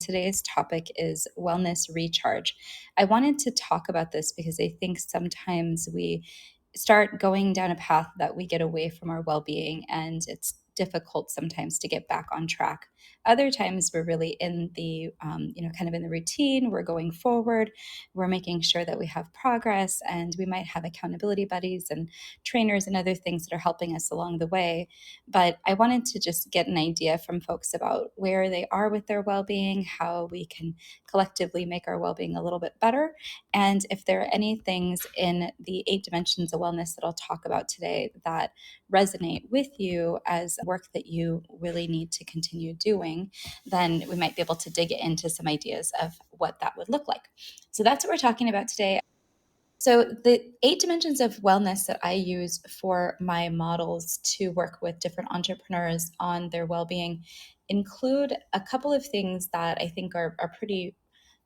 today's topic is wellness recharge. I wanted to talk about this because I think sometimes we start going down a path that we get away from our well being, and it's difficult sometimes to get back on track. Other times we're really in the, kind of in the routine, we're going forward, we're making sure that we have progress, and we might have accountability buddies and trainers and other things that are helping us along the way. But I wanted to just get an idea from folks about where they are with their well being, how we can collectively make our well being a little bit better, and if there are any things in the 8 dimensions of wellness that I'll talk about today that resonate with you as work that you really need to continue doing, then we might be able to dig into some ideas of what that would look like. So that's what we're talking about today. So, the 8 dimensions of wellness that I use for my models to work with different entrepreneurs on their well being include a couple of things that I think are pretty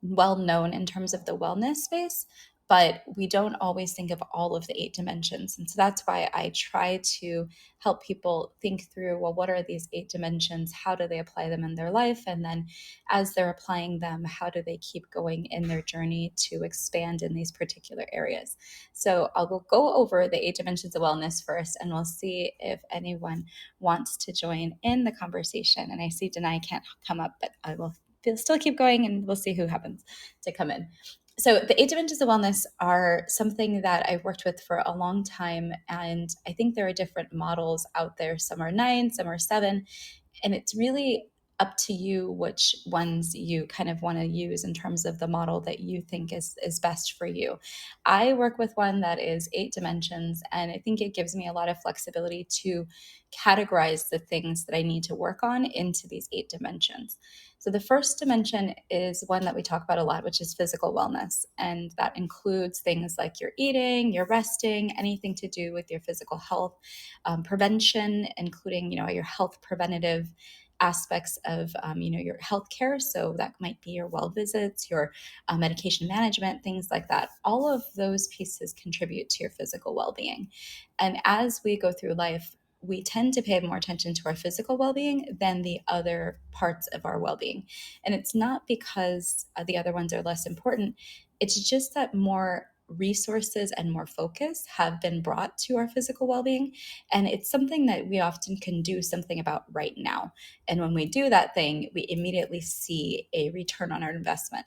well known in terms of the wellness space, but we don't always think of all of the 8 dimensions. And so that's why I try to help people think through, well, what are these 8 dimensions? How do they apply them in their life? And then as they're applying them, how do they keep going in their journey to expand in these particular areas? So I'll go over the 8 dimensions of wellness first, and we'll see if anyone wants to join in the conversation. And I see Denai can't come up, but I will still keep going, and we'll see who happens to come in. So the 8 dimensions of wellness are something that I've worked with for a long time, and I think there are different models out there. Some are 9, some are 7, and it's really up to you which ones you kind of want to use in terms of the model that you think is best for you. I work with one that is 8 dimensions, and I think it gives me a lot of flexibility to categorize the things that I need to work on into these 8 dimensions. So the first dimension is one that we talk about a lot, which is physical wellness. And that includes things like your eating, your resting, anything to do with your physical health, prevention, including, your health preventative aspects of, your healthcare. So that might be your well visits, your medication management, things like that. All of those pieces contribute to your physical well-being. And as we go through life, we tend to pay more attention to our physical well-being than the other parts of our well-being. And it's not because the other ones are less important. It's just that more resources and more focus have been brought to our physical well-being. And it's something that we often can do something about right now. And when we do that thing, we immediately see a return on our investment.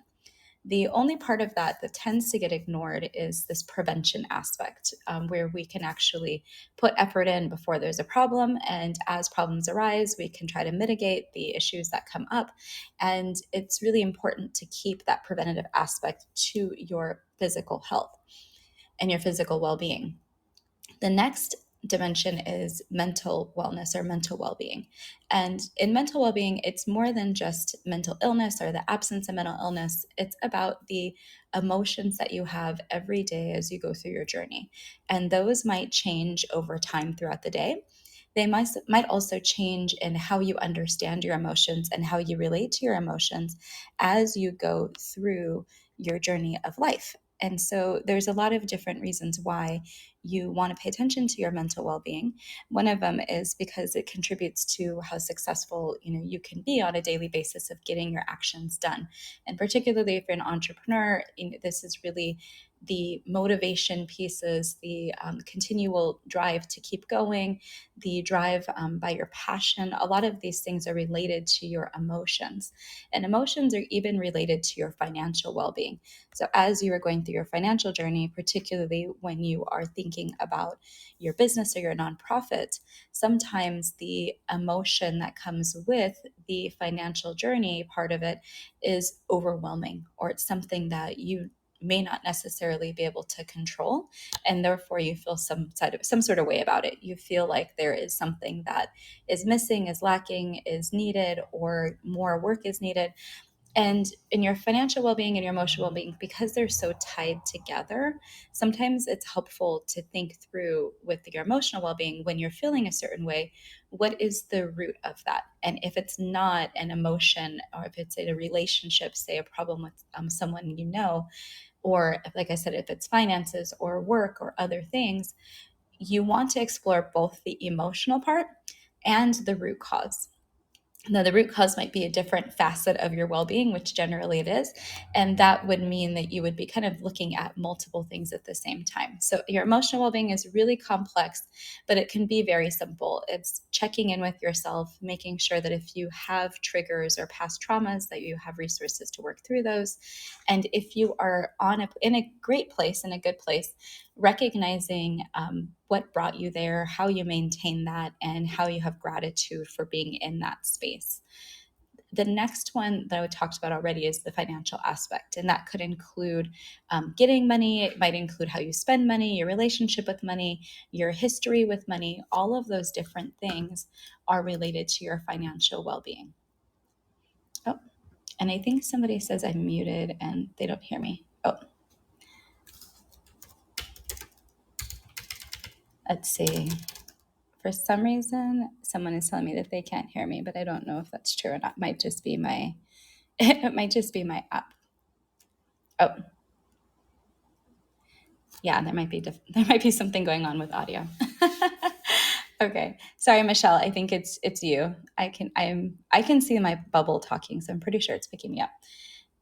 The only part of that that tends to get ignored is this prevention aspect, where we can actually put effort in before there's a problem. And as problems arise, we can try to mitigate the issues that come up. And it's really important to keep that preventative aspect to your physical health and your physical well-being. The next dimension is mental wellness or mental well-being. And in mental well-being, it's more than just mental illness or the absence of mental illness. It's about the emotions that you have every day as you go through your journey. And those might change over time throughout the day. They might also change in how you understand your emotions and how you relate to your emotions as you go through your journey of life. And so there's a lot of different reasons why you want to pay attention to your mental well-being. One of them is because it contributes to how successful you can be on a daily basis of getting your actions done. And particularly if you're an entrepreneur, this is really the motivation pieces, the continual drive to keep going, the drive by your passion. A lot of these things are related to your emotions, and emotions are even related to your financial well-being. So as you are going through your financial journey, particularly when you are thinking about your business or your nonprofit, sometimes the emotion that comes with the financial journey part of it is overwhelming, or it's something that you may not necessarily be able to control, and therefore you feel some sort of way about it. You feel like there is something that is missing, is lacking, is needed, or more work is needed. And in your financial well-being and your emotional well-being, because they're so tied together, sometimes it's helpful to think through with your emotional well-being, when you're feeling a certain way, what is the root of that? And if it's not an emotion, or if it's in a relationship, say a problem with someone or like I said, if it's finances or work or other things, you want to explore both the emotional part and the root cause. Now, the root cause might be a different facet of your well-being, which generally it is. And that would mean that you would be kind of looking at multiple things at the same time. So your emotional well-being is really complex, but it can be very simple. It's checking in with yourself, making sure that if you have triggers or past traumas, that you have resources to work through those. And if you are in a great place, in a good place, recognizing what brought you there, how you maintain that, and how you have gratitude for being in that space. The next one that I talked about already is the financial aspect, and that could include getting money. It might include how you spend money, your relationship with money, your history with money. All of those different things are related to your financial well-being. Oh, and I think somebody says I'm muted and they don't hear me. Oh, let's see. For some reason, someone is telling me that they can't hear me, but I don't know if that's true or not. It might just be my it might just be my app. Oh, yeah, there might be something going on with audio. Okay, sorry, Michelle. I think it's you. I can see my bubble talking, so I'm pretty sure it's picking me up.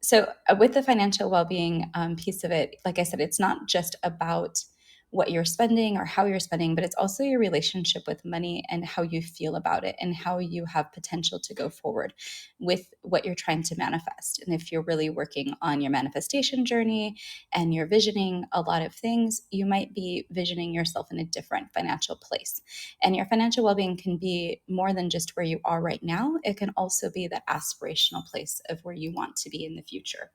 So with the financial well-being piece of it, like I said, it's not just about what you're spending or how you're spending, but it's also your relationship with money and how you feel about it and how you have potential to go forward with what you're trying to manifest. And if you're really working on your manifestation journey and you're visioning a lot of things, you might be visioning yourself in a different financial place. And your financial well-being can be more than just where you are right now. It can also be that aspirational place of where you want to be in the future.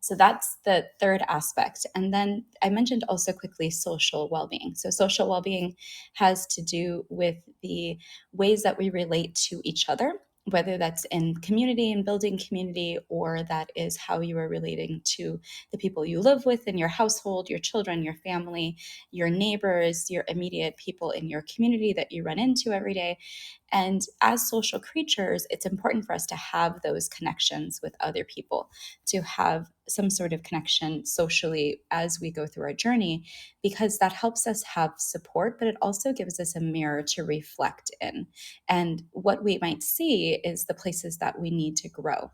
So that's the third aspect. And then I mentioned also quickly social well-being. So social well-being has to do with the ways that we relate to each other, whether that's in community and building community, or that is how you are relating to the people you live with in your household, your children, your family, your neighbors, your immediate people in your community that you run into every day. And as social creatures, it's important for us to have those connections with other people, to have some sort of connection socially as we go through our journey, because that helps us have support, but it also gives us a mirror to reflect in. And what we might see is the places that we need to grow.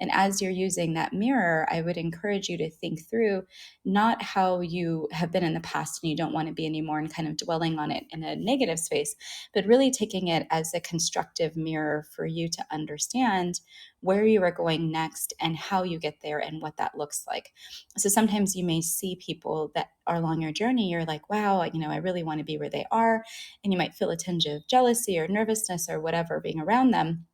And as you're using that mirror, I would encourage you to think through not how you have been in the past and you don't want to be anymore and kind of dwelling on it in a negative space, but really taking it as a constructive mirror for you to understand where you are going next and how you get there and what that looks like. So sometimes you may see people that are along your journey, you're like, wow, I really want to be where they are. And you might feel a tinge of jealousy or nervousness or whatever being around them.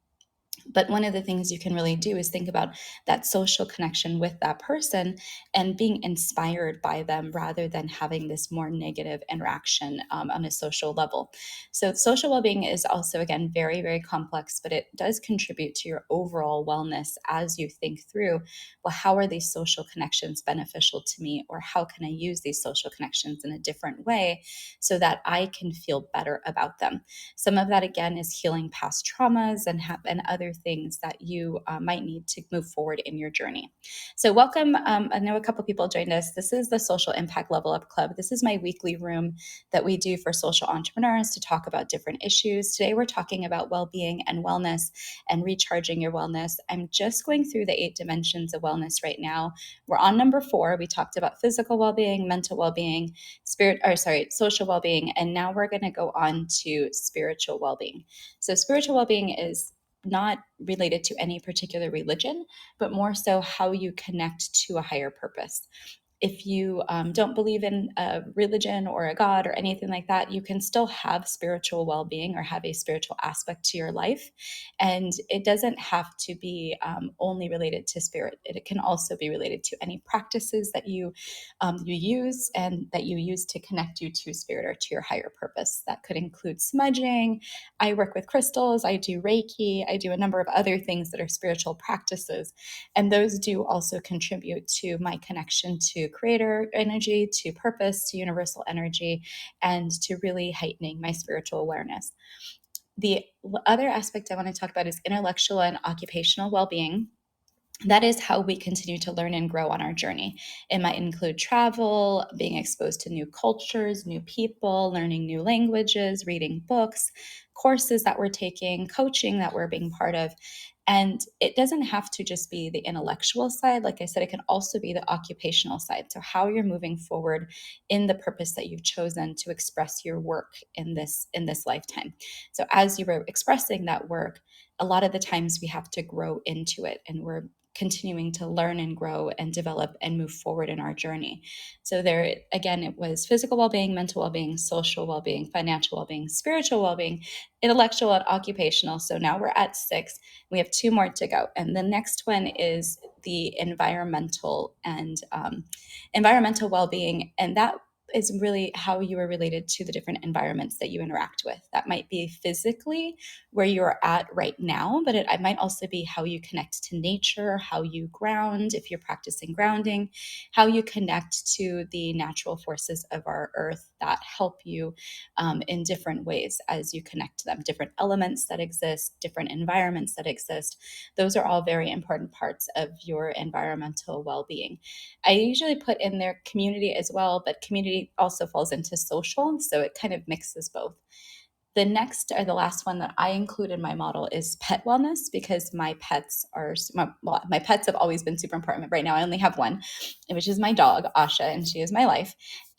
But one of the things you can really do is think about that social connection with that person and being inspired by them rather than having this more negative interaction on a social level. So, social well being is also, again, very, very complex, but it does contribute to your overall wellness as you think through, well, how are these social connections beneficial to me? Or how can I use these social connections in a different way so that I can feel better about them? Some of that, again, is healing past traumas and other things that you might need to move forward in your journey. So welcome. I know a couple people joined us. This is the Social Impact Level Up Club. This is my weekly room that we do for social entrepreneurs to talk about different issues. Today, we're talking about well-being and wellness and recharging your wellness. I'm just going through the 8 dimensions of wellness right now. We're on number 4. We talked about physical well-being, mental well-being, social well-being, and now we're going to go on to spiritual well-being. So spiritual well-being is not related to any particular religion, but more so how you connect to a higher purpose. If you don't believe in a religion or a God or anything like that, you can still have spiritual well-being or have a spiritual aspect to your life. And it doesn't have to be only related to spirit. It can also be related to any practices that you use and that you use to connect you to spirit or to your higher purpose. That could include smudging. I work with crystals. I do Reiki. I do a number of other things that are spiritual practices. And those do also contribute to my connection to creator energy, to purpose, to universal energy, and to really heightening my spiritual awareness. The other aspect I want to talk about is intellectual and occupational well-being. That is how we continue to learn and grow on our journey. It might include travel, being exposed to new cultures, new people, learning new languages, reading books, courses that we're taking, coaching that we're being part of. And it doesn't have to just be the intellectual side. Like I said, it can also be the occupational side. So how you're moving forward in the purpose that you've chosen to express your work in this lifetime. So as you were expressing that work, a lot of the times we have to grow into it, and we're continuing to learn and grow and develop and move forward in our journey. So there again, it was physical well-being, mental well-being, social well-being, financial well-being, spiritual well-being, intellectual and occupational. So now we're at 6. We have 2 more to go. And the next one is the environmental well-being. And that is really how you are related to the different environments that you interact with. That might be physically where you're at right now, but it might also be how you connect to nature, how you ground, if you're practicing grounding, how you connect to the natural forces of our earth that help you in different ways as you connect to them, different elements that exist, different environments that exist. Those are all very important parts of your environmental well-being. I usually put in there community as well, but community also falls into social, so it kind of mixes both. The next or the last one that I include in my model is pet wellness, because my pets have always been super important. But right now I only have one, which is my dog, Asha, and she is my life.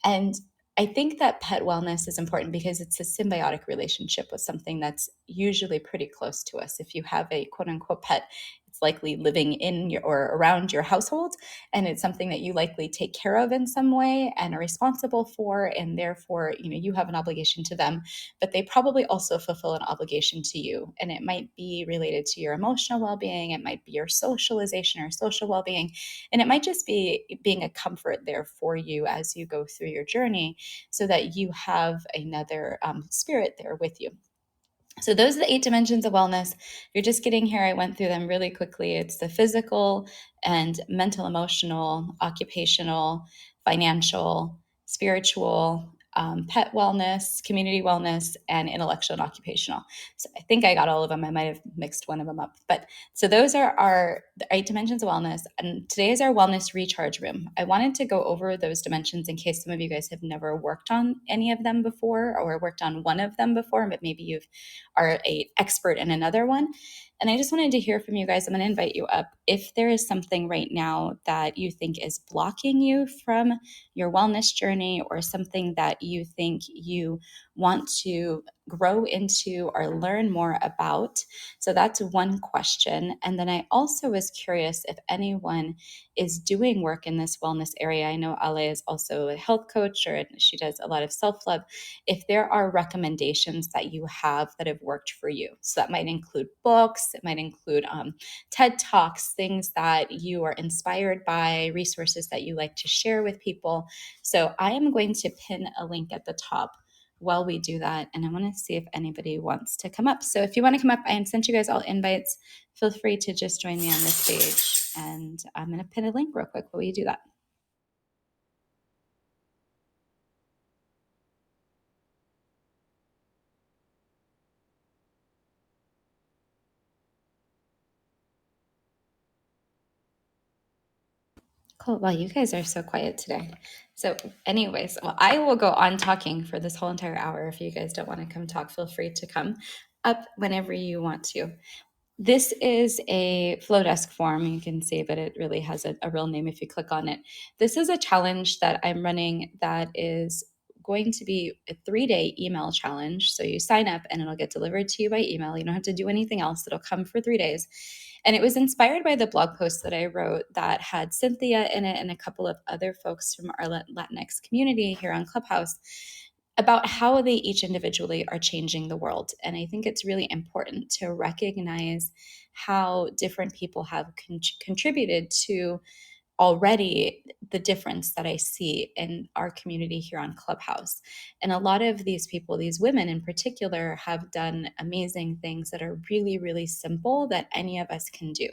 And I think that pet wellness is important because it's a symbiotic relationship with something that's usually pretty close to us. If you have a quote unquote pet, it's likely living in your or around your household, and it's something that you likely take care of in some way and are responsible for, and therefore, you have an obligation to them, but they probably also fulfill an obligation to you. And it might be related to your emotional well-being, it might be your socialization or social well-being, and it might just be being a comfort there for you as you go through your journey, so that you have another spirit there with you. So those are the 8 dimensions of wellness. You're just getting here. I went through them really quickly. It's the physical and mental, emotional, occupational, financial, spiritual, pet wellness, community wellness, and intellectual and occupational. So I think I got all of them. I might have mixed one of them up. But so those are the 8 dimensions of wellness. And today is our wellness recharge room. I wanted to go over those dimensions in case some of you guys have never worked on any of them before, or worked on one of them before, but maybe you've are an expert in another one. And I just wanted to hear from you guys. I'm going to invite you up. If there is something right now that you think is blocking you from your wellness journey, or something that you think you want to grow into or learn more about. So that's one question. And then I also was curious if anyone is doing work in this wellness area. I know Ale is also a health coach, or she does a lot of self-love. If there are recommendations that you have that have worked for you. So that might include books, it might include TED Talks, things that you are inspired by, resources that you like to share with people. So I am going to pin a link at the top while we do that. And I want to see if anybody wants to come up. So if you want to come up, I sent you guys all invites. Feel free to just join me on this stage. And I'm going to pin a link real quick while you do that. Cool. Well, you guys are so quiet today. So, anyways, well, I will go on talking for this whole entire hour. If you guys don't want to come talk, feel free to come up whenever you want to. This is a flow desk form, you can see, but it really has a real name if you click on it. This is a challenge that I'm running that is going to be a 3-day email challenge. So you sign up and it'll get delivered to you by email. You don't have to do anything else. It'll come for 3 days. And it was inspired by the blog post that I wrote that had Cynthia in it and a couple of other folks from our Latinx community here on Clubhouse about how they each individually are changing the world. And I think it's really important to recognize how different people have contributed to already the difference that I see in our community here on Clubhouse. And a lot of these people, these women in particular, have done amazing things that are really, really simple that any of us can do.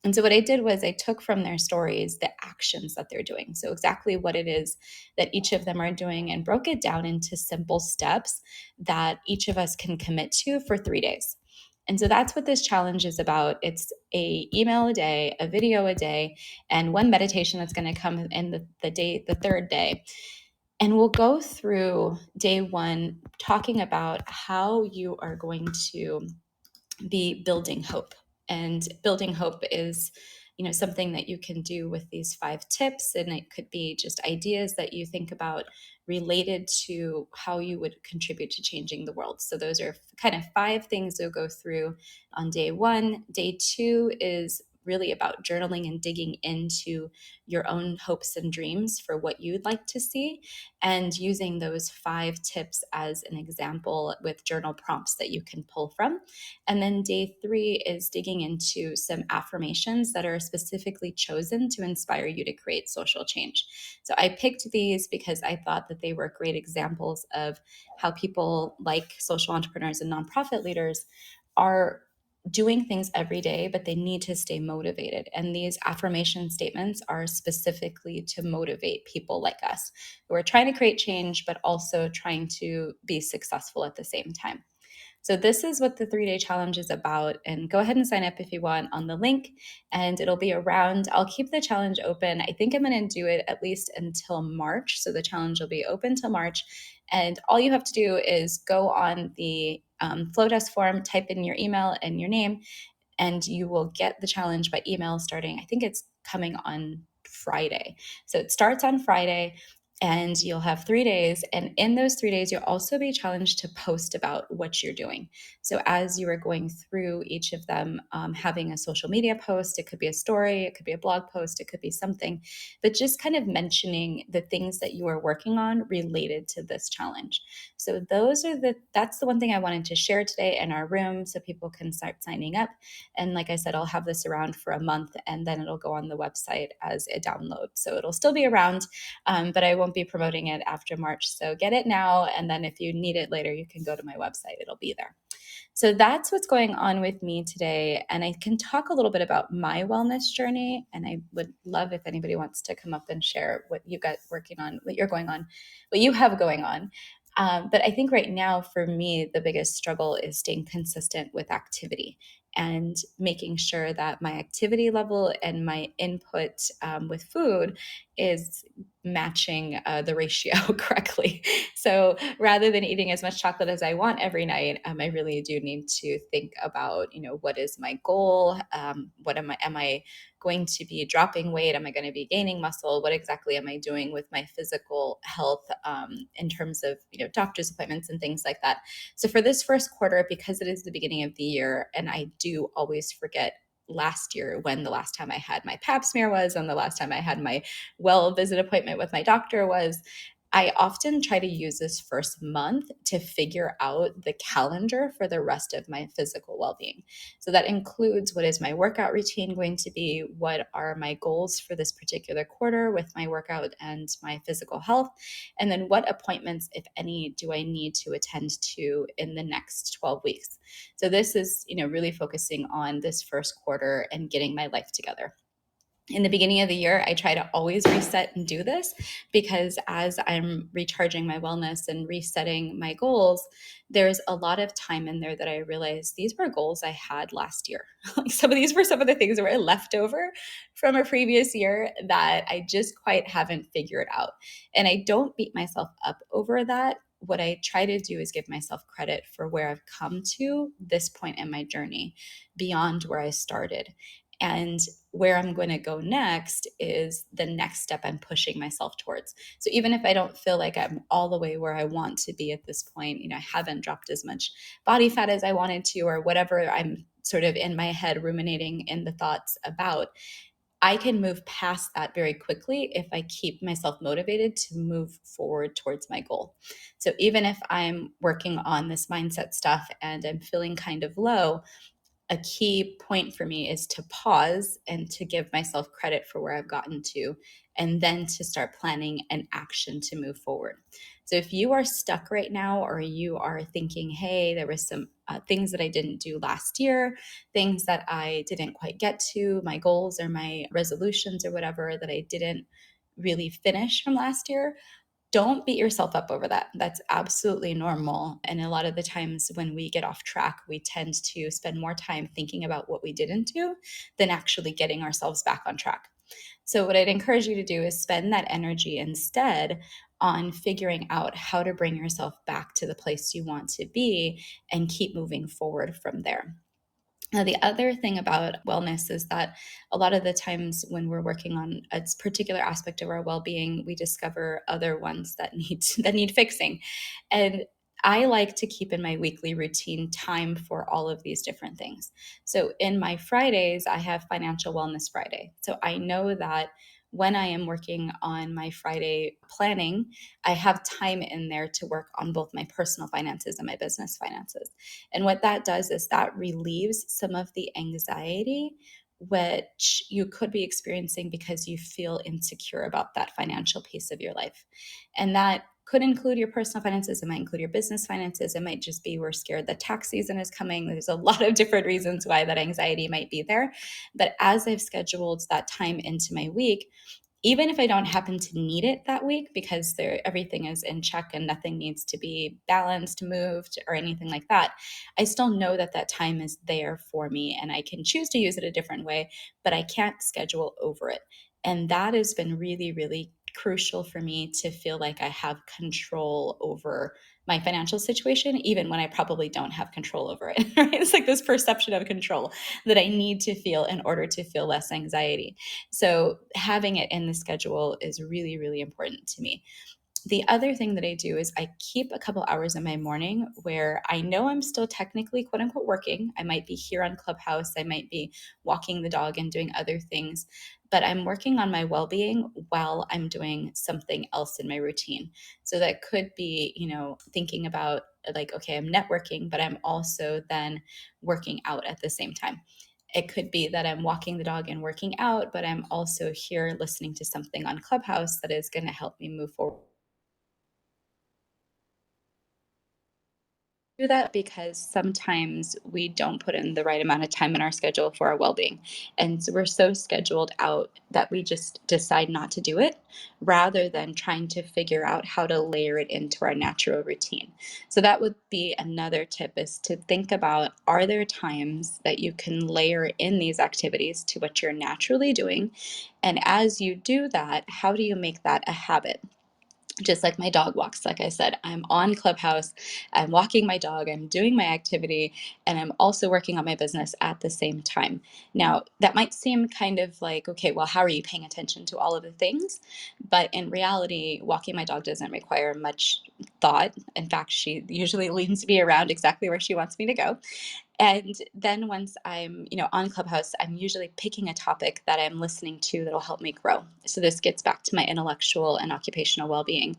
And so what I did was I took from their stories the actions that they're doing. So exactly what it is that each of them are doing, and broke it down into simple steps that each of us can commit to for 3 days. And so that's what this challenge is about. It's a email a day, a video a day, and one meditation that's going to come in the third day. And we'll go through day one talking about how you are going to be building hope. And building hope is, something that you can do with these 5 tips. And it could be just ideas that you think about related to how you would contribute to changing the world. So those are kind of 5 things you'll go through on day one. Day two is really about journaling and digging into your own hopes and dreams for what you'd like to see, and using those 5 tips as an example with journal prompts that you can pull from. And then day 3 is digging into some affirmations that are specifically chosen to inspire you to create social change. So I picked these because I thought that they were great examples of how people like social entrepreneurs and nonprofit leaders are doing things every day, but they need to stay motivated. And these affirmation statements are specifically to motivate people like us who are trying to create change, but also trying to be successful at the same time. So this is what the 3-day challenge is about. And go ahead and sign up if you want on the link, and it'll be around. I'll keep the challenge open. I think I'm going to do it at least until March. So the challenge will be open till March. And all you have to do is go on the Flowdesk form, type in your email and your name, and you will get the challenge by email starting, I think it's coming on Friday. So it starts on Friday, and you'll have 3 days. And in those 3 days, you'll also be challenged to post about what you're doing. So as you are going through each of them, having a social media post, it could be a story, it could be a blog post, it could be something, but just kind of mentioning the things that you are working on related to this challenge. So that's the one thing I wanted to share today in our room so people can start signing up. And like I said, I'll have this around for a month, and then it'll go on the website as a download. So it'll still be around, but I won't be promoting it after March. So get it now. And then if you need it later, you can go to my website. It'll be there. So that's what's going on with me today. And I can talk a little bit about my wellness journey. And I would love if anybody wants to come up and share what you got working on, what you have going on. But I think right now for me, the biggest struggle is staying consistent with activity and making sure that my activity level and my input with food is matching the ratio correctly. So rather than eating as much chocolate as I want every night, I really do need to think about, what is my goal? Am I going to be dropping weight? Am I going to be gaining muscle? What exactly am I doing with my physical health in terms of, doctor's appointments and things like that? So for this first quarter, because it is the beginning of the year, and I do always forget last year when the last time I had my pap smear was and the last time I had my well visit appointment with my doctor was, I often try to use this first month to figure out the calendar for the rest of my physical well-being. So that includes, what is my workout routine going to be? What are my goals for this particular quarter with my workout and my physical health? And then what appointments, if any, do I need to attend to in the next 12 weeks? So this is, really focusing on this first quarter and getting my life together. In the beginning of the year, I try to always reset and do this, because as I'm recharging my wellness and resetting my goals, there's a lot of time in there that I realized these were goals I had last year. Like some of these were some of the things that were left over from a previous year that I just quite haven't figured out. And I don't beat myself up over that. What I try to do is give myself credit for where I've come to this point in my journey beyond where I started. And where I'm going to go next is the next step I'm pushing myself towards. So even if I don't feel like I'm all the way where I want to be at this point, I haven't dropped as much body fat as I wanted to, or whatever I'm sort of in my head ruminating in the thoughts about, I can move past that very quickly if I keep myself motivated to move forward towards my goal. So even if I'm working on this mindset stuff and I'm feeling kind of low, a key point for me is to pause and to give myself credit for where I've gotten to, and then to start planning an action to move forward. So if you are stuck right now, or you are thinking, hey, there was some things that I didn't do last year, things that I didn't quite get to, my goals or my resolutions or whatever that I didn't really finish from last year, Don't beat yourself up over that. That's absolutely normal. And a lot of the times when we get off track, we tend to spend more time thinking about what we didn't do than actually getting ourselves back on track. So, what I'd encourage you to do is spend that energy instead on figuring out how to bring yourself back to the place you want to be and keep moving forward from there. Now, the other thing about wellness is that a lot of the times when we're working on a particular aspect of our well-being, we discover other ones that need that need fixing. And I like to keep in my weekly routine time for all of these different things. So in my Fridays, I have Financial Wellness Friday. So I know that when I am working on my Friday planning, I have time in there to work on both my personal finances and my business finances. And what that does is that relieves some of the anxiety which you could be experiencing because you feel insecure about that financial piece of your life. And that could include your personal finances, it might include your business finances, it might just be we're scared that tax season is coming. There's a lot of different reasons why that anxiety might be there. But as I've scheduled that time into my week, even if I don't happen to need it that week because everything is in check and nothing needs to be balanced, moved, or anything like that, I still know that that time is there for me and I can choose to use it a different way, but I can't schedule over it. And that has been really, really crucial for me to feel like I have control over my financial situation, even when I probably don't have control over it. Right? It's like this perception of control that I need to feel in order to feel less anxiety. So having it in the schedule is really, really important to me. The other thing that I do is I keep a couple hours in my morning where I know I'm still technically quote unquote working. I might be here on Clubhouse, I might be walking the dog and doing other things, but I'm working on my well being while I'm doing something else in my routine. So that could be, thinking about like, okay, I'm networking, but I'm also then working out at the same time. It could be that I'm walking the dog and working out, but I'm also here listening to something on Clubhouse that is going to help me move forward. Do that because sometimes we don't put in the right amount of time in our schedule for our well-being. And so we're so scheduled out that we just decide not to do it rather than trying to figure out how to layer it into our natural routine. So that would be another tip is to think about, are there times that you can layer in these activities to what you're naturally doing? And as you do that, how do you make that a habit? Just like my dog walks, like I said, I'm on Clubhouse, I'm walking my dog, I'm doing my activity, and I'm also working on my business at the same time. Now, that might seem kind of like, okay, well, how are you paying attention to all of the things? But in reality, walking my dog doesn't require much thought. In fact, she usually leads me around exactly where she wants me to go. And then once I'm, on Clubhouse, I'm usually picking a topic that I'm listening to that'll help me grow. So this gets back to my intellectual and occupational well-being.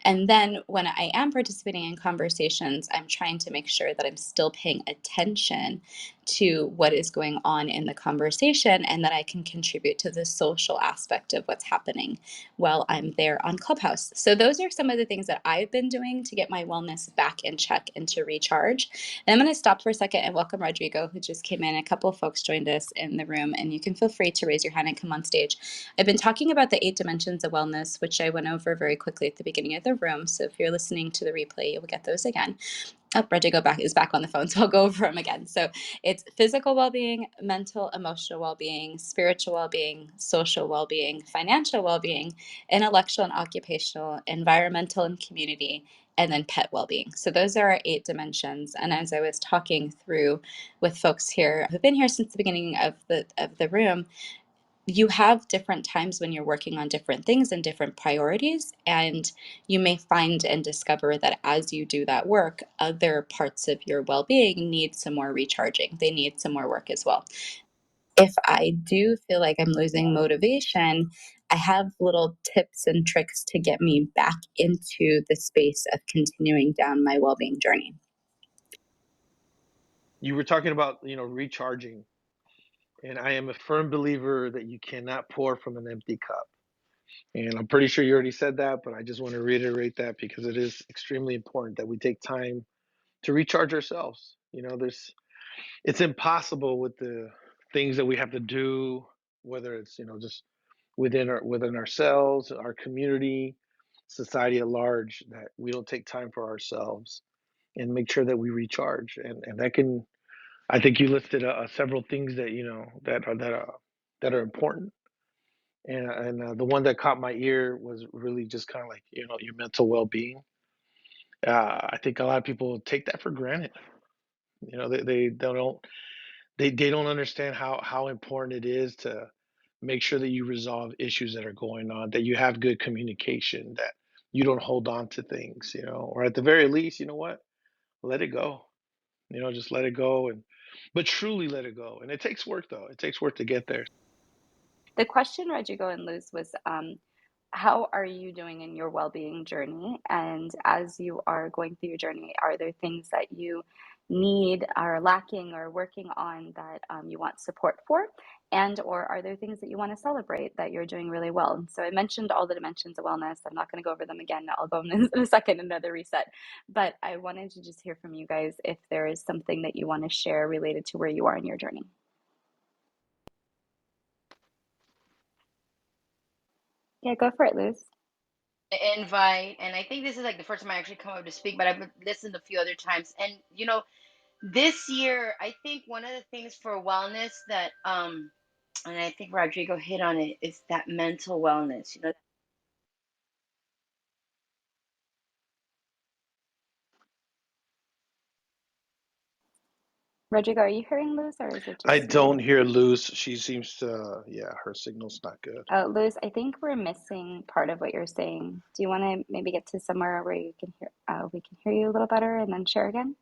And then when I am participating in conversations, I'm trying to make sure that I'm still paying attention to what is going on in the conversation and that I can contribute to the social aspect of what's happening while I'm there on Clubhouse. So those are some of the things that I've been doing to get my wellness back in check and to recharge. And I'm going to stop for a second and welcome Rodrigo, who just came in. A couple of folks joined us in the room, and you can feel free to raise your hand and come on stage. I've been talking about the 8 dimensions of wellness, which I went over very quickly at the beginning of the room. So if you're listening to the replay, you'll get those again. Oh, Rodrigo is back on the phone, so I'll go over them again. So it's physical well-being, mental, emotional well-being, spiritual well-being, social well-being, financial well-being, intellectual and occupational, environmental and community, and then pet well-being. So those are our 8 dimensions. And as I was talking through with folks here who've been here since the beginning of the room, you have different times when you're working on different things and different priorities, and you may find and discover that as you do that work, other parts of your well-being need some more recharging. They need some more work as well. If I do feel like I'm losing motivation, I have little tips and tricks to get me back into the space of continuing down my well-being journey. You were talking about, recharging, and I am a firm believer that you cannot pour from an empty cup. And I'm pretty sure you already said that, but I just want to reiterate that because it is extremely important that we take time to recharge ourselves. It's impossible with the things that we have to do, whether it's, just within ourselves, our community. society at large that we don't take time for ourselves and make sure that we recharge. And that can, I think you listed several things that that are important. And the one that caught my ear was really just kind of like, your mental well-being. I think a lot of people take that for granted. They don't understand how important it is to make sure that you resolve issues that are going on, that you have good communication, that you don't hold on to things, or at the very least, you know what? Let it go. Just let it go, but truly let it go. And it takes work though. It takes work to get there. The question, Rodrigo and Luz, was how are you doing in your well-being journey? And as you are going through your journey, are there things that you need, are lacking, or working on that you want support for? And or are there things that you want to celebrate that you're doing really well? So I mentioned all the dimensions of wellness. I'm not going to go over them again. I'll go in a second, another reset. But I wanted to just hear from you guys if there is something that you want to share related to where you are in your journey. Yeah, go for it, Luz. Invite, and I think this is like the first time I actually come up to speak, but I've listened a few other times. And this year, I think one of the things for wellness that and I think Rodrigo hit on it, is that mental wellness. Rodrigo, are you hearing Luz or is it I just don't me? hear Luz. She seems to, yeah, her signal's not good. Luz, I think we're missing part of what you're saying. Do you want to maybe get to somewhere where you can hear, we can hear you a little better and then share again?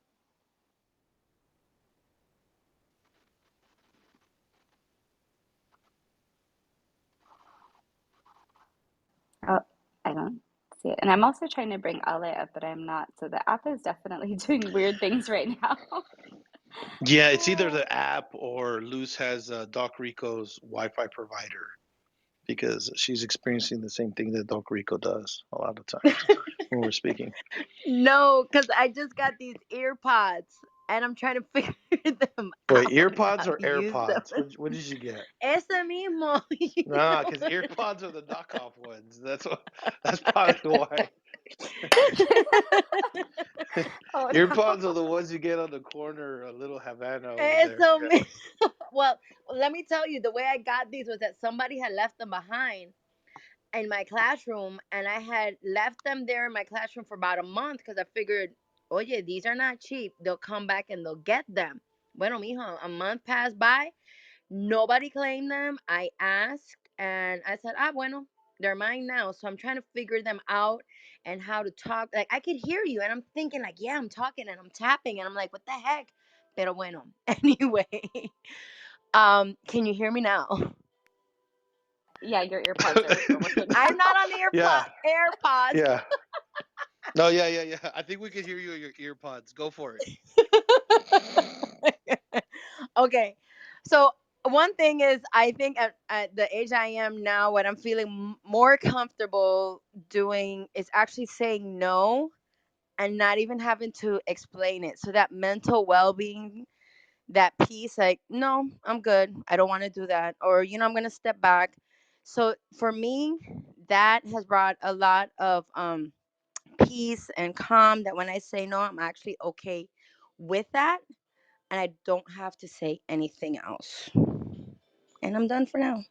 Oh, I don't see it. And I'm also trying to bring Ale up, but I'm not. So the app is definitely doing weird things right now. Yeah, it's either the app or Luz has Doc Rico's Wi-Fi provider because she's experiencing the same thing that Doc Rico does a lot of times when we're speaking. No, because I just got these ear pods and I'm trying to figure them Wait, out how earpods or to use them. AirPods? What did you get? Ese mismo. Nah, because earpods are the knockoff ones. That's probably why. Oh Earpods no. are the ones you get on the corner, a little Havana over there. Eso Yeah. mismo. Well, let me tell you, the way I got these was that somebody had left them behind in my classroom, and I had left them there in my classroom for about a month because I figured, oye, these are not cheap. They'll come back and they'll get them. Bueno, mijo, a month passed by. Nobody claimed them. I asked and I said, bueno, they're mine now. So I'm trying to figure them out and how to talk. Like, I could hear you and I'm thinking, like, yeah, I'm talking and I'm tapping and I'm like, what the heck? Pero bueno, anyway, can you hear me now? Yeah, your earpods are working I'm not on the Yeah, AirPods. yeah. No, yeah. I think we could hear you in your earpods. Go for it. Okay. So one thing is, I think at the age I am now, what I'm feeling more comfortable doing is actually saying no and not even having to explain it. So that mental well-being, that peace, like, no, I'm good. I don't want to do that. Or, I'm going to step back. So for me, that has brought a lot of peace and calm, that when I say no, I'm actually okay with that. And I don't have to say anything else. And I'm done for now.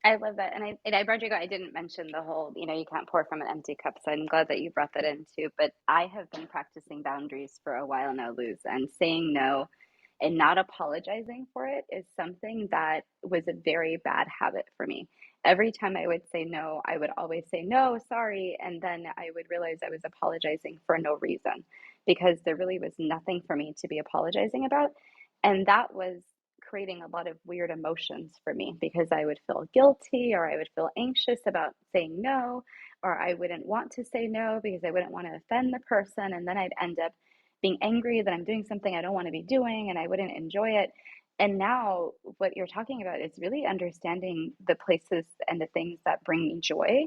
I love that. Rodrigo, I didn't mention the whole, you can't pour from an empty cup. So I'm glad that you brought that in too. But I have been practicing boundaries for a while now, Luz, and saying no and not apologizing for it is something that was a very bad habit for me. Every time I would say no, I would always say no, sorry. And then I would realize I was apologizing for no reason because there really was nothing for me to be apologizing about. And that was creating a lot of weird emotions for me because I would feel guilty or I would feel anxious about saying no, or I wouldn't want to say no because I wouldn't want to offend the person. And then I'd end up being angry that I'm doing something I don't want to be doing and I wouldn't enjoy it. And now, what you're talking about is really understanding the places and the things that bring me joy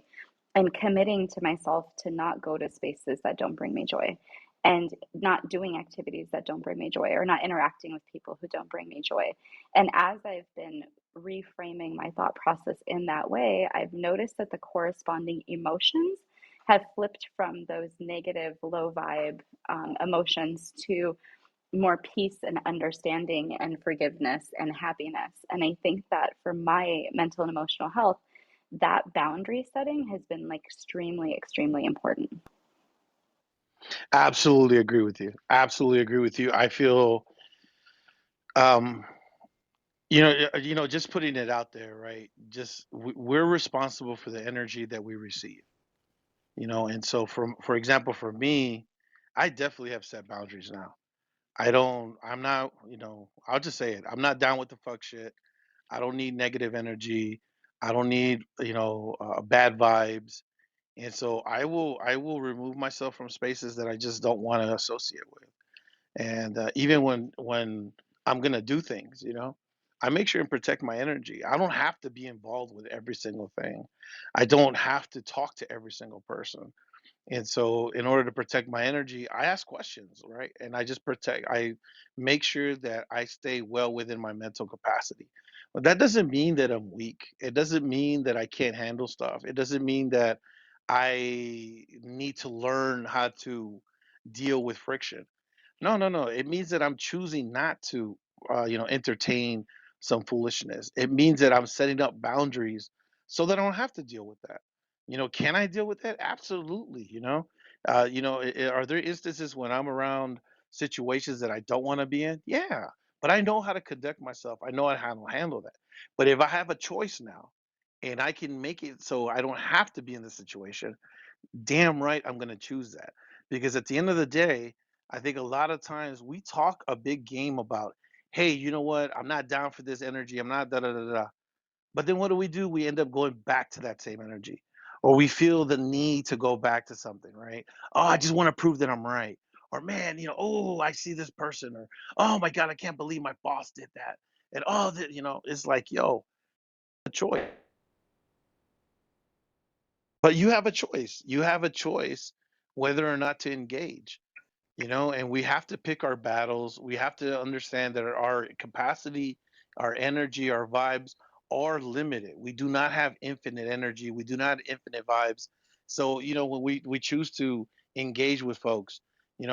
and committing to myself to not go to spaces that don't bring me joy and not doing activities that don't bring me joy or not interacting with people who don't bring me joy. And as I've been reframing my thought process in that way, I've noticed that the corresponding emotions have flipped from those negative, low vibe emotions to more peace and understanding and forgiveness and happiness. And I think that for my mental and emotional health, that boundary setting has been like extremely, extremely important. Absolutely agree with you. Absolutely agree with you. I feel, um, just putting it out there, right? Just we're responsible for the energy that we receive, and so for example, for me, I definitely have set boundaries now. I'm not, I'll just say it. I'm not down with the fuck shit. I don't need negative energy. I don't need, bad vibes. And so I will remove myself from spaces that I just don't want to associate with. And even when I'm gonna do things, I make sure and protect my energy. I don't have to be involved with every single thing. I don't have to talk to every single person. And so, in order to protect my energy, I ask questions, right? And I make sure that I stay well within my mental capacity. But that doesn't mean that I'm weak. It doesn't mean that I can't handle stuff. It doesn't mean that I need to learn how to deal with friction. No, no, no. It means that I'm choosing not to, entertain some foolishness. It means that I'm setting up boundaries so that I don't have to deal with that. Can I deal with that? Absolutely. Are there instances when I'm around situations that I don't want to be in? Yeah, but I know how to conduct myself. I know how to handle that. But if I have a choice now, and I can make it so I don't have to be in the situation, damn right I'm going to choose that. Because at the end of the day, I think a lot of times we talk a big game about, hey, you know what? I'm not down for this energy. I'm not da da da da. But then what do? We end up going back to that same energy. Or we feel the need to go back to something, right? Oh, I just want to prove that I'm right. Or man, oh, I see this person. Or oh my God, I can't believe my boss did that. And oh, it's like, yo, a choice. But you have a choice. You have a choice whether or not to engage. And we have to pick our battles. We have to understand that our capacity, our energy, our vibes are limited. We do not have infinite energy. We do not have infinite vibes. So, when we choose to engage with folks, I'm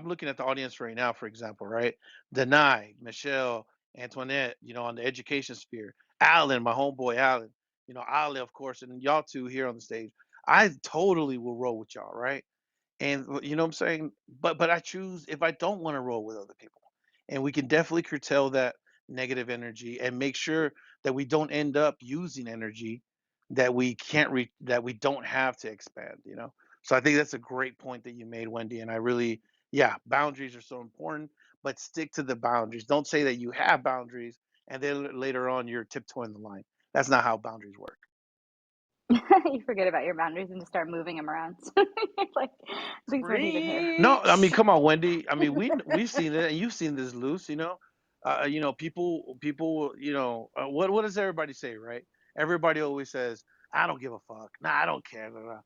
looking at the audience right now, for example, right? Denai, Michelle, Antoinette, on the education sphere, Alan, my homeboy Alan, Ali, of course, and y'all two here on the stage. I totally will roll with y'all, right? And you know what I'm saying? But I choose if I don't want to roll with other people. And we can definitely curtail that negative energy and make sure that we don't end up using energy that we can't reach, that we don't have to expand. So I think that's a great point that you made, Wendy. And I really, yeah, boundaries are so important, but stick to the boundaries. Don't say that you have boundaries and then later on you're tiptoeing the line. That's not how boundaries work. You forget about your boundaries and just start moving them around. Like, these weren't even here. No, I mean, Preach. come on, Wendy. I mean, we've seen it, and you've seen this, loose. People. What does everybody say, right? Everybody always says, "I don't give a fuck." Nah, I don't care. Blah, blah.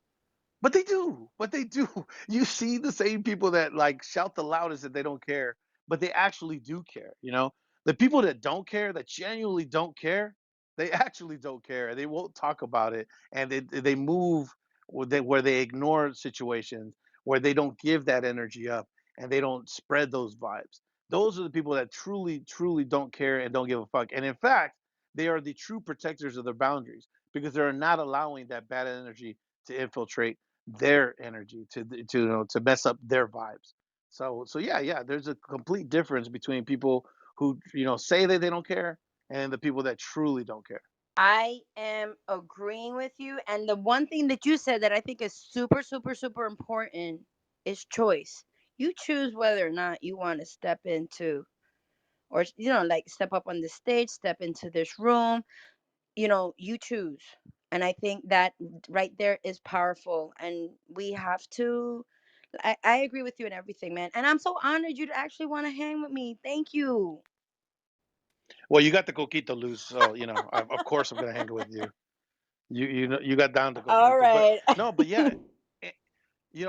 But they do. But they do. You see the same people that like shout the loudest that they don't care, but they actually do care. The people that don't care, that genuinely don't care, they actually don't care. They won't talk about it, and they move where they ignore situations, where they don't give that energy up, and they don't spread those vibes. Those are the people that truly, truly don't care and don't give a fuck. And in fact, they are the true protectors of their boundaries because they're not allowing that bad energy to infiltrate their energy to mess up their vibes. So yeah, yeah, there's a complete difference between people who say that they don't care and the people that truly don't care. I am agreeing with you. And the one thing that you said that I think is super, super, super important is choice. You choose whether or not you want to step into, or, like step up on the stage, step into this room. You choose. And I think that right there is powerful. And we have to, I agree with you in everything, man. And I'm so honored you'd actually want to hang with me. Thank you. Well, you got the coquito loose, so of course I'm gonna hang with you. You got down to All coquito, but right. no, but yeah, eh,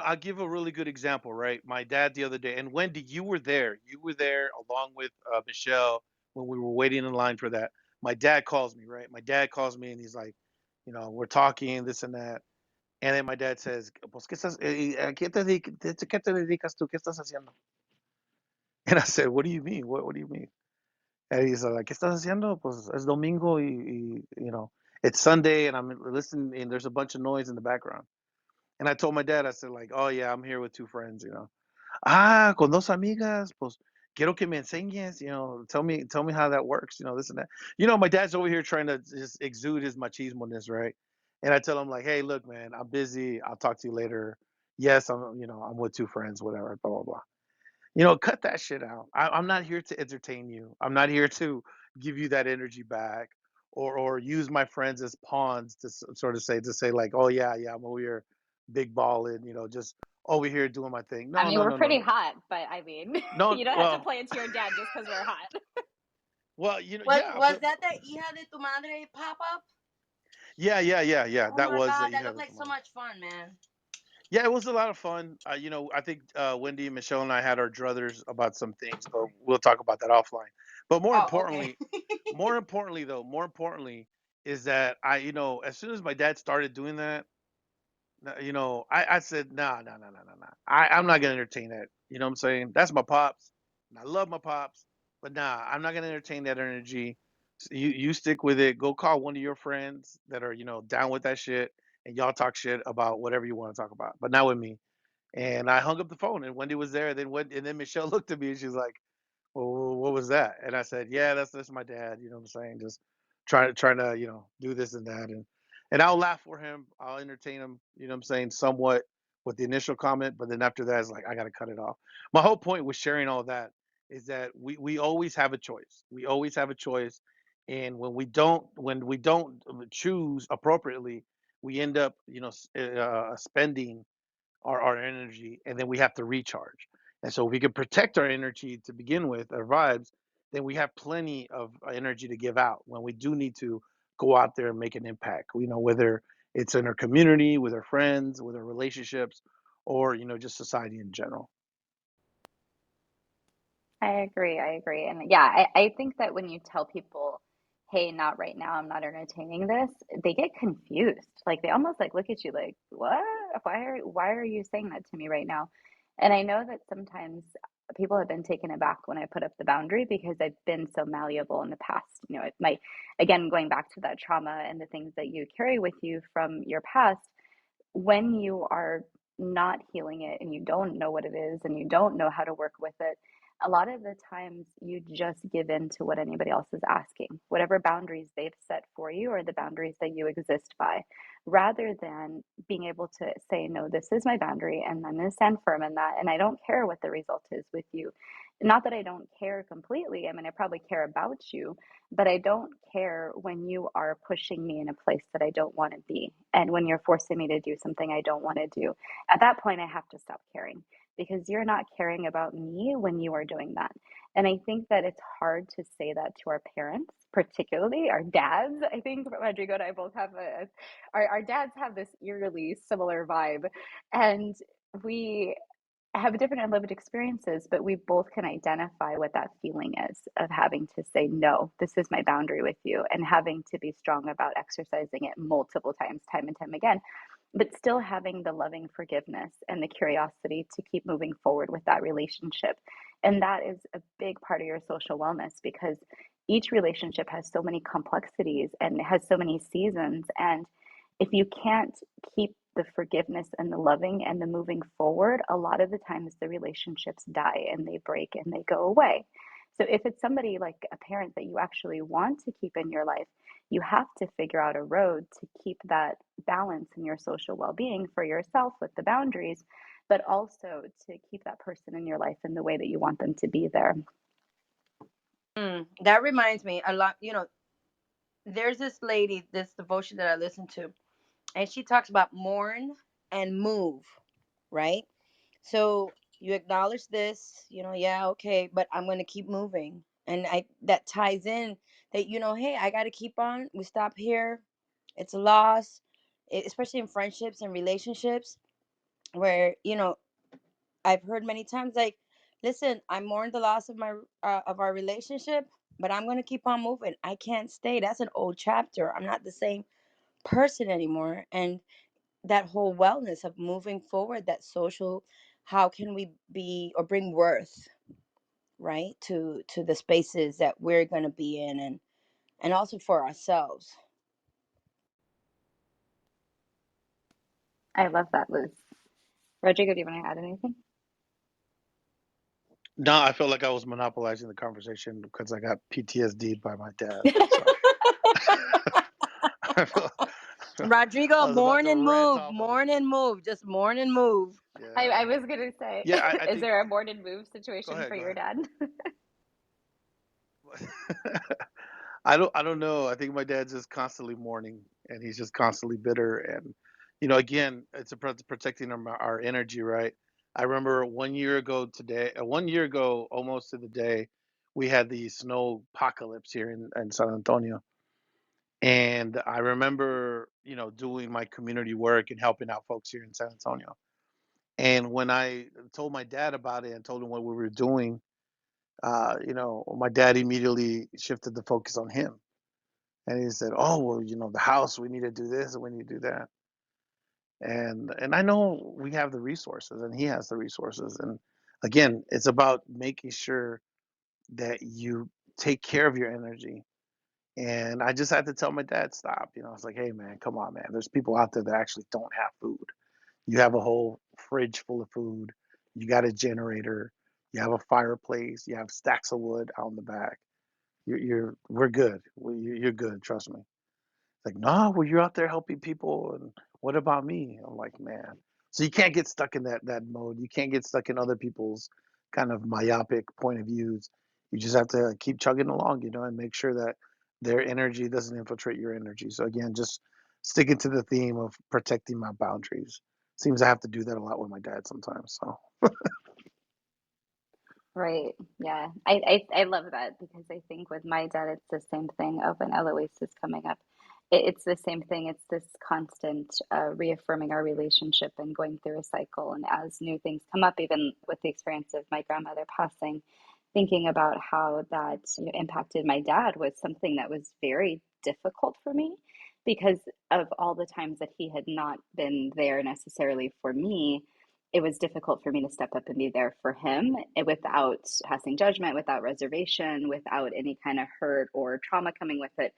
I'll give a really good example, right? My dad the other day, and Wendy, you were there. You were there along with Michelle. when we were waiting in line for that, my dad calls me, right? My dad calls me and he's like, we're talking, this and that. And then my dad says, pues, ¿a qué te dedicas tú? ¿Qué estás haciendo? And I said, what do you mean? What do you mean? And he's like, ¿qué estás haciendo? Pues es domingo it's Sunday and I'm listening and there's a bunch of noise in the background. And I told my dad, I said like, oh yeah, I'm here with two friends. Ah, con dos amigas, pues quiero que me enseñes, tell me how that works, this and that. My dad's over here trying to just exude his machismo-ness, right? And I tell him like, hey, look, man, I'm busy. I'll talk to you later. Yes, I'm with two friends, whatever, blah, blah, blah. Cut that shit out. I'm not here to entertain you. I'm not here to give you that energy back or use my friends as pawns to sort of say like, oh yeah, yeah, I'm over here big balling, just over here doing my thing. I No, mean, no, we're no, no, pretty no. hot, but I mean, No, you don't have to well, play into your dad just because we're hot. well, Was yeah, was but that the hija de tu madre pop up? yeah, yeah, yeah, yeah. Oh That my was god, that Hija looked de like tu so Madre. much fun, man. Yeah, it was a lot of fun. I think Wendy, Michelle, and I had our druthers about some things, but we'll talk about that offline. But more Oh, okay. importantly, more importantly, is that as soon as my dad started doing that, I said, nah, nah, nah, nah, nah, nah. I'm not gonna entertain that. You know what I'm saying? That's my pops, and I love my pops, but nah, I'm not gonna entertain that energy. You stick with it. Go call one of your friends that are down with that shit, and y'all talk shit about whatever you want to talk about, but not with me. And I hung up the phone, and Wendy was there. And then Michelle looked at me, and she's like, well, what was that? And I said, yeah, that's my dad. You know what I'm saying? Just trying to do this and that, and I'll laugh for him. I'll entertain him. You know what I'm saying? Somewhat with the initial comment, but then after that, it's like I got to cut it off. My whole point with sharing all that is that we always have a choice. We always have a choice, and when we don't choose appropriately, we end up spending our energy, and then we have to recharge. And so if we can protect our energy to begin with, our vibes, then we have plenty of energy to give out when we do need to go out there and make an impact. Whether it's in our community, with our friends, with our relationships, or just society in general. I agree. I agree. And yeah, I think that when you tell people, hey, not right now, I'm not entertaining this, they get confused. Like they almost like look at you like, what? Why are you saying that to me right now? And I know that sometimes people have been taken aback when I put up the boundary because I've been so malleable in the past. It might, again, going back to that trauma and the things that you carry with you from your past, when you are not healing it and you don't know what it is and you don't know how to work with it, a lot of the times you just give in to what anybody else is asking, whatever boundaries they've set for you or the boundaries that you exist by, rather than being able to say, no, this is my boundary and I'm going to stand firm in that. And I don't care what the result is with you. Not that I don't care completely. I mean, I probably care about you, but I don't care when you are pushing me in a place that I don't want to be. And when you're forcing me to do something I don't want to do. At that point, I have to stop caring because you're not caring about me when you are doing that. And I think that it's hard to say that to our parents, particularly our dads. I think Rodrigo and I both have our dads have this eerily similar vibe. And we have different lived experiences, but we both can identify what that feeling is of having to say, no, this is my boundary with you, and having to be strong about exercising it multiple times, time and time again, but still having the loving forgiveness and the curiosity to keep moving forward with that relationship. And that is a big part of your social wellness because each relationship has so many complexities and it has so many seasons. And if you can't keep the forgiveness and the loving and the moving forward, a lot of the times the relationships die and they break and they go away. So if it's somebody like a parent that you actually want to keep in your life, you have to figure out a road to keep that balance in your social well-being for yourself with the boundaries, but also to keep that person in your life in the way that you want them to be there. That reminds me a lot. There's this lady, this devotion that I listen to, and she talks about mourn and move, right? So you acknowledge this, yeah, okay, but I'm going to keep moving. And I that ties in that, hey, I got to keep on. We stop here. It's a loss, especially in friendships and relationships where, I've heard many times like, listen, I mourn the loss of my of our relationship, but I'm going to keep on moving. I can't stay. That's an old chapter. I'm not the same person anymore. And that whole wellness of moving forward, that social, how can we be or bring worth, right, to the spaces that we're going to be in, and also for ourselves. I love that, Luz. Rodrigo, do you want to add anything? No, I felt like I was monopolizing the conversation because I got PTSD by my dad. So I felt, Rodrigo, I was about mourn to and rant move, off on mourn and move, just mourn and move. I yeah. was gonna say, Yeah, I is think there a board and move go situation ahead, for go your ahead. dad? I don't know. I think my dad's just constantly mourning and he's just constantly bitter and again, it's protecting our energy, right? I remember 1 year ago today, 1 year ago almost to the day, we had the snow apocalypse here in San Antonio. And I remember, doing my community work and helping out folks here in San Antonio. And when I told my dad about it and told him what we were doing, my dad immediately shifted the focus on him. And he said, "Oh, well, the house, we need to do this and we need to do that." And I know we have the resources and he has the resources. And again, it's about making sure that you take care of your energy. And I just had to tell my dad, stop. I was like, hey, man, come on, man. There's people out there that actually don't have food. You have a whole fridge full of food. You got a generator. You have a fireplace. You have stacks of wood out in the back. We're good. You're good. Trust me. Like, no, well, you're out there helping people, and what about me? I'm like, man. So you can't get stuck in that mode. You can't get stuck in other people's kind of myopic point of views. You just have to keep chugging along, and make sure that their energy doesn't infiltrate your energy. So again, just sticking to the theme of protecting my boundaries. Seems I have to do that a lot with my dad sometimes. So Right. Yeah. I love that because I think with my dad, it's the same thing. Oh, when Eloise is coming up, it's the same thing. It's this constant reaffirming our relationship and going through a cycle. And as new things come up, even with the experience of my grandmother passing, thinking about how that impacted my dad was something that was very difficult for me because of all the times that he had not been there necessarily for me. It was difficult for me to step up and be there for him without passing judgment, without reservation, without any kind of hurt or trauma coming with it.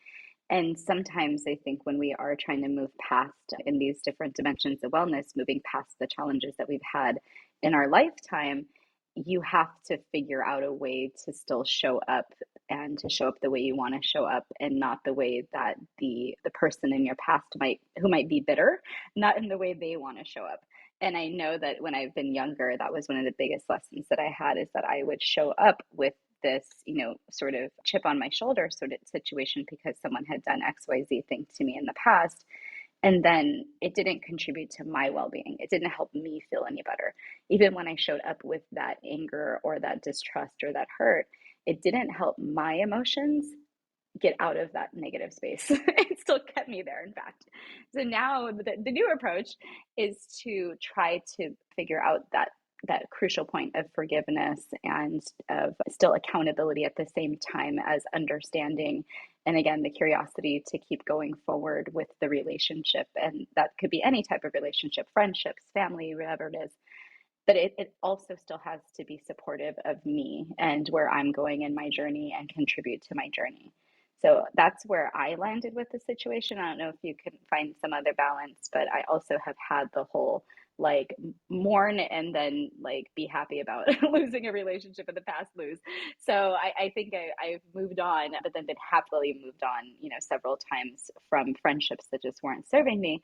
And sometimes I think when we are trying to move past in these different dimensions of wellness, moving past the challenges that we've had in our lifetime, you have to figure out a way to still show up and to show up the way you want to show up and not the way that the person in your past might be bitter, not in the way they want to show up. And I know that when I've been younger, that was one of the biggest lessons that I had is that I would show up with this, sort of chip on my shoulder sort of situation because someone had done XYZ thing to me in the past. And then it didn't contribute to my well being. It didn't help me feel any better. Even when I showed up with that anger or that distrust or that hurt, it didn't help my emotions get out of that negative space. It still kept me there, in fact. So now the new approach is to try to figure out that crucial point of forgiveness and of still accountability at the same time as understanding, and again the curiosity to keep going forward with the relationship. And that could be any type of relationship, friendships, family, whatever it is, but it also still has to be supportive of me and where I'm going in my journey and contribute to my journey. So that's where I landed with the situation. I don't know if you can find some other balance, but I also have had the whole like mourn and then like be happy about losing a relationship in the past lose. So I think I've moved on, but then been happily moved on, several times from friendships that just weren't serving me.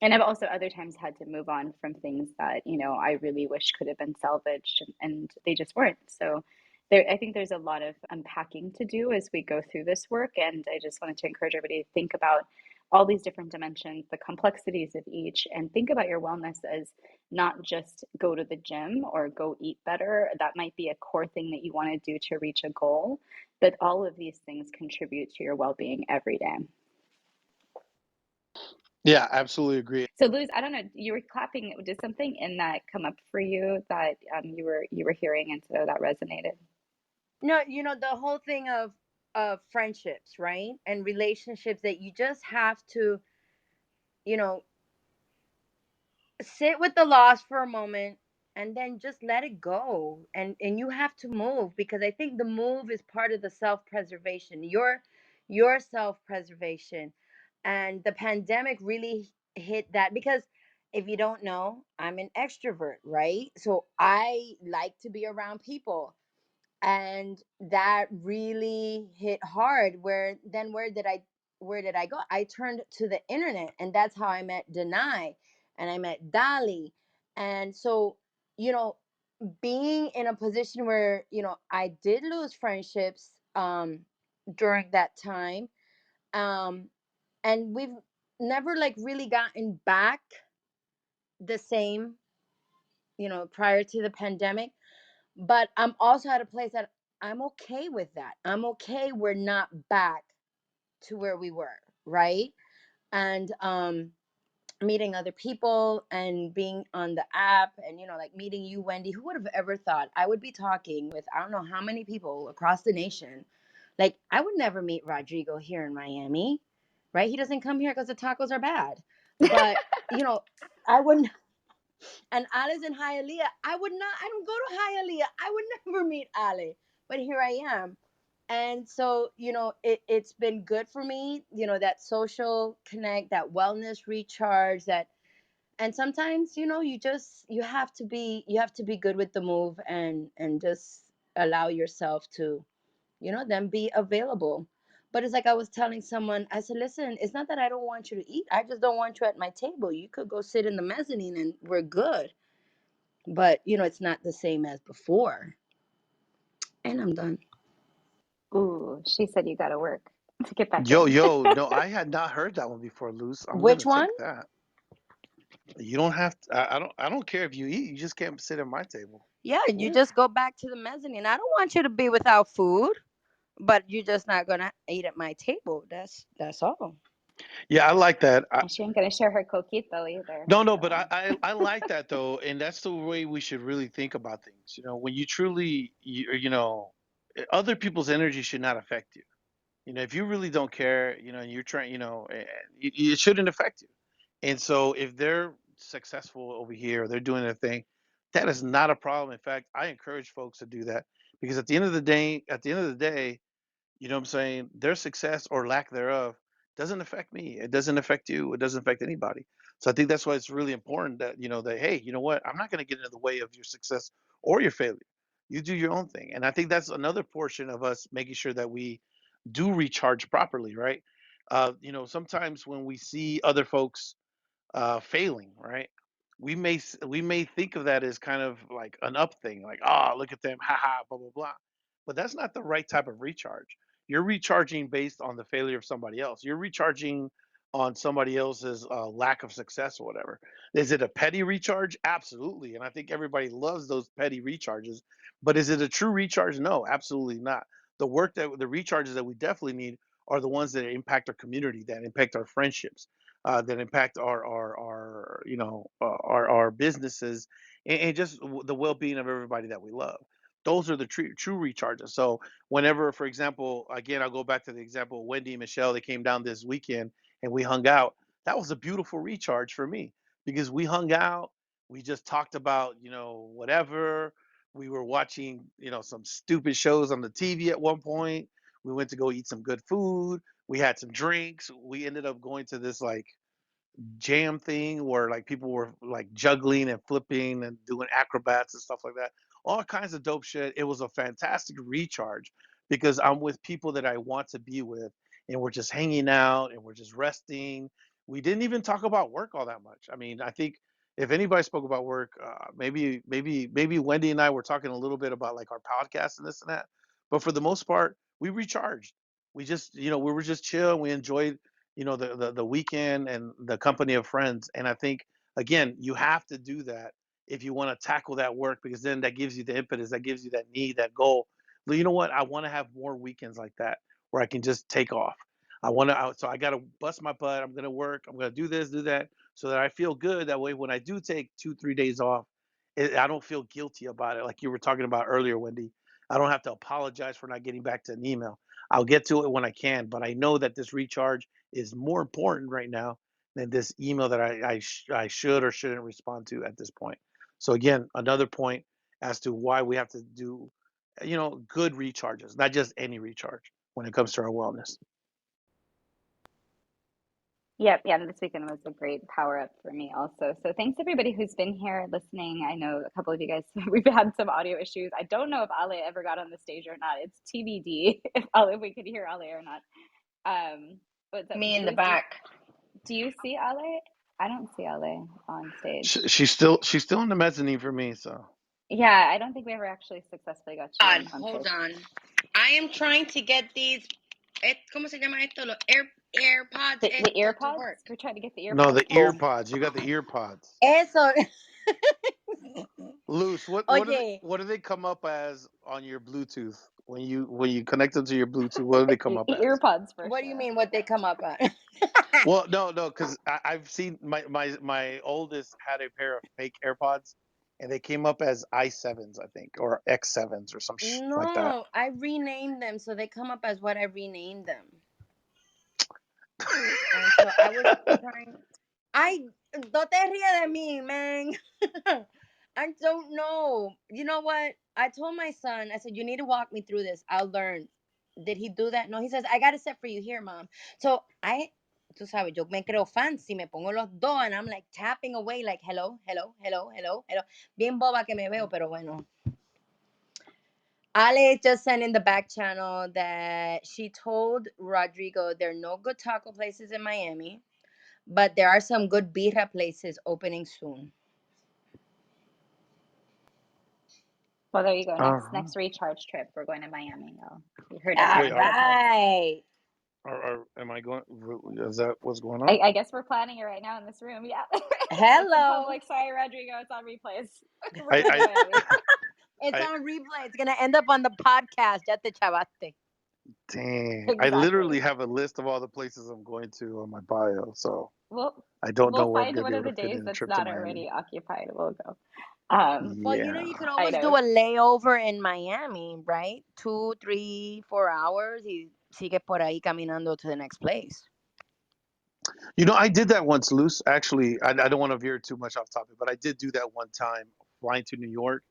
And I've also other times had to move on from things that, I really wish could have been salvaged and they just weren't. So I think there's a lot of unpacking to do as we go through this work. And I just wanted to encourage everybody to think about all these different dimensions, the complexities of each, and think about your wellness as not just go to the gym or go eat better. That might be a core thing that you want to do to reach a goal, but all of these things contribute to your well being every day. yeah, absolutely agree. So, Luz, I don't know. You were clapping. Did something in that come up for you that you were hearing, and so that resonated? No, the whole thing of of friendships, right? And relationships that you just have to, you know, sit with the loss for a moment and then just let it go. And you have to move, because I think the move is part of the self-preservation, your self-preservation. And the pandemic really hit that, because if you don't know, I'm an extrovert, right? So I like to be around people, and that really hit hard. Where did I go? I turned to the internet, and that's how I met Denai, and I met Dali. And so, you know being in a position where, I did lose friendships during that time, um and we've never like really gotten back the same, prior to the pandemic. But I'm also at a place that I'm okay with that. I'm okay we're not back to where we were, right? And meeting other people and being on the app, and like meeting you, Wendy. Who would have ever thought I would be talking with, I don't know how many people across the nation? Like, I would never meet Rodrigo here in Miami, right? He doesn't come here because the tacos are bad. But I wouldn't. And Ali's in Hialeah. I don't go to Hialeah. I would never meet Ali. But here I am. And so, it's been good for me, that social connect, that wellness recharge, that. And sometimes, you have to be good with the move, and just allow yourself to, then be available. But it's like I was telling someone, I said, listen, it's not that I don't want you to eat. I just don't want you at my table. You could go sit in the mezzanine and we're good. But it's not the same as before. And I'm done. Ooh, she said you got to work to get back Yo, in. yo, no, I had not heard that one before, Luz. I'm Which gonna one? take that. You don't have to, I don't care if you eat, you just can't sit at my table. Yeah, you Oof. just go back to the mezzanine. I don't want you to be without food, but you're just not gonna eat at my table. That's all. Yeah, I like that. And she ain't going to share her coquito either. No, no, but So, I like that though, and that's the way we should really think about things. When you truly, other people's energy should not affect you. If you really don't care, and you're trying, it shouldn't affect you. And so if they're successful over here, they're doing their thing, that is not a problem. In fact, I encourage folks to do that because at the end of the day, what I'm saying? Their success or lack thereof doesn't affect me. It doesn't affect you. It doesn't affect anybody. So I think that's why it's really important that, that, hey, you know what? I'm not going to get into the way of your success or your failure. You do your own thing. And I think that's another portion of us making sure that we do recharge properly, right? Sometimes when we see other folks failing, right? We may think of that as kind of like an up thing, like, look at them, haha, blah blah blah. But that's not the right type of recharge. You're recharging based on the failure of somebody else. You're recharging on somebody else's lack of success or whatever. Is it a petty recharge? Absolutely, and I think everybody loves those petty recharges. But is it a true recharge? No, absolutely not. The recharges that we definitely need are the ones that impact our community, that impact our friendships, that impact our our businesses, and just the well-being of everybody that we love. Those are the true recharges. So whenever, for example, again, I'll go back to the example of Wendy and Michelle. They came down this weekend and we hung out. That was a beautiful recharge for me because we hung out. We just talked about whatever. We were watching some stupid shows on the TV at one point. We went to go eat some good food. We had some drinks. We ended up going to this like jam thing where like people were like juggling and flipping and doing acrobats and stuff like that. All kinds of dope shit. It was a fantastic recharge because I'm with people that I want to be with, and we're just hanging out and we're just resting. We didn't even talk about work all that much. I mean, I think if anybody spoke about work, maybe Wendy and I were talking a little bit about like our podcast and this and that. But for the most part, we recharged. We just, we were just chill. We enjoyed the weekend and the company of friends. And I think again, you have to do that if you want to tackle that work, because then that gives you the impetus, that gives you that need, that goal. Well, you know what, I want to have more weekends like that where I can just take off. So I got to bust my butt. I'm going to work, I'm going to do this, do that, so that I feel good. That way when I do take 2 3 days off, I don't feel guilty about it, like you were talking about earlier, Wendy. I don't have to apologize for not getting back to an email. I'll get to it when I can, but I know that this recharge is more important right now than this email that I should or shouldn't respond to at this point. So again, another point as to why we have to do, good recharges, not just any recharge when it comes to our wellness. Yep, yeah, this weekend was a great power up for me also. So thanks everybody who's been here listening. I know a couple of you guys, we've had some audio issues. I don't know if Ale ever got on the stage or not. It's TBD if we could hear Ale or not. But Me in the Luis, do back. you see Ale? I don't see Ale on stage. She's still in the mezzanine for me. So Yeah, I don't think we ever actually successfully got you on Hold stage. on. I am trying to get these. ¿Cómo se llama esto? Los AirPods The esto to earpods? work. We're trying to get the no, earpods the fixed. ear pods. You got the ear pods. Eso. Loose. Oye, What do they come up as on your Bluetooth when you connect them to your Bluetooth? What do they come up as? Earpods for what do you sure. mean what they come up at? Well, no, because I've seen my oldest had a pair of fake AirPods, and they came up as i7s, I think, or X7s or some like that. No, I renamed them so they come up as what I renamed them. And so I was trying. No te rías de mí, man. I don't know. You know what? I told my son, I said, you need to walk me through this. I'll learn. Did he do that? No, he says, I got a set for you here, mom. So tú sabes, yo me creo fancy, me pongo los dos, and I'm like tapping away, like, hello, hello, hello, hello, hello. Bien boba que me veo, pero bueno. Ale just sent in the back channel that she told Rodrigo there are no good taco places in Miami, but there are some good birra places opening soon. Well, there you go. Next Uh-huh. next recharge trip, we're going to Miami. Oh, you heard it here All Wait, on are, Clubhouse. right. am I going? Is that what's going on? I guess we're planning it right now in this room. Yeah. It's in Hello. public. Sorry, Rodrigo. It's on replays. We're I going to I Miami. It's I on replay. It's going to end up on the podcast. Ya te chavaste. dang, I literally Exactly. have a list of all the places I'm going to on my bio, so Well, I don't know we'll where I'm find gonna one be of able the to fit days in a that's trip to not Miami. already occupied. We'll go. Well, you Yeah. could I always do know. a layover in Miami, right? 2, 3, 4 hours y sigue por ahí caminando to the next place. I did that once, Luce. Actually, I don't want to veer too much off topic, but I did do that one time flying to New York.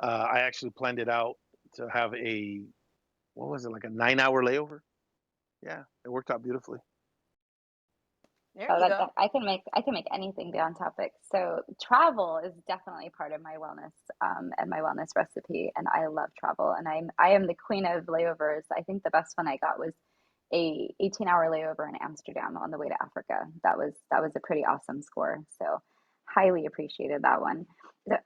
I actually planned it out to have what was it, like a 9-hour layover? Yeah, it worked out beautifully. There Oh, you that, go. that I can make anything be on topic. So travel is definitely part of my wellness and my wellness recipe, and I love travel. And I am the queen of layovers. I think the best one I got was a 18-hour layover in Amsterdam on the way to Africa. That was a pretty awesome score. So highly appreciated that one. So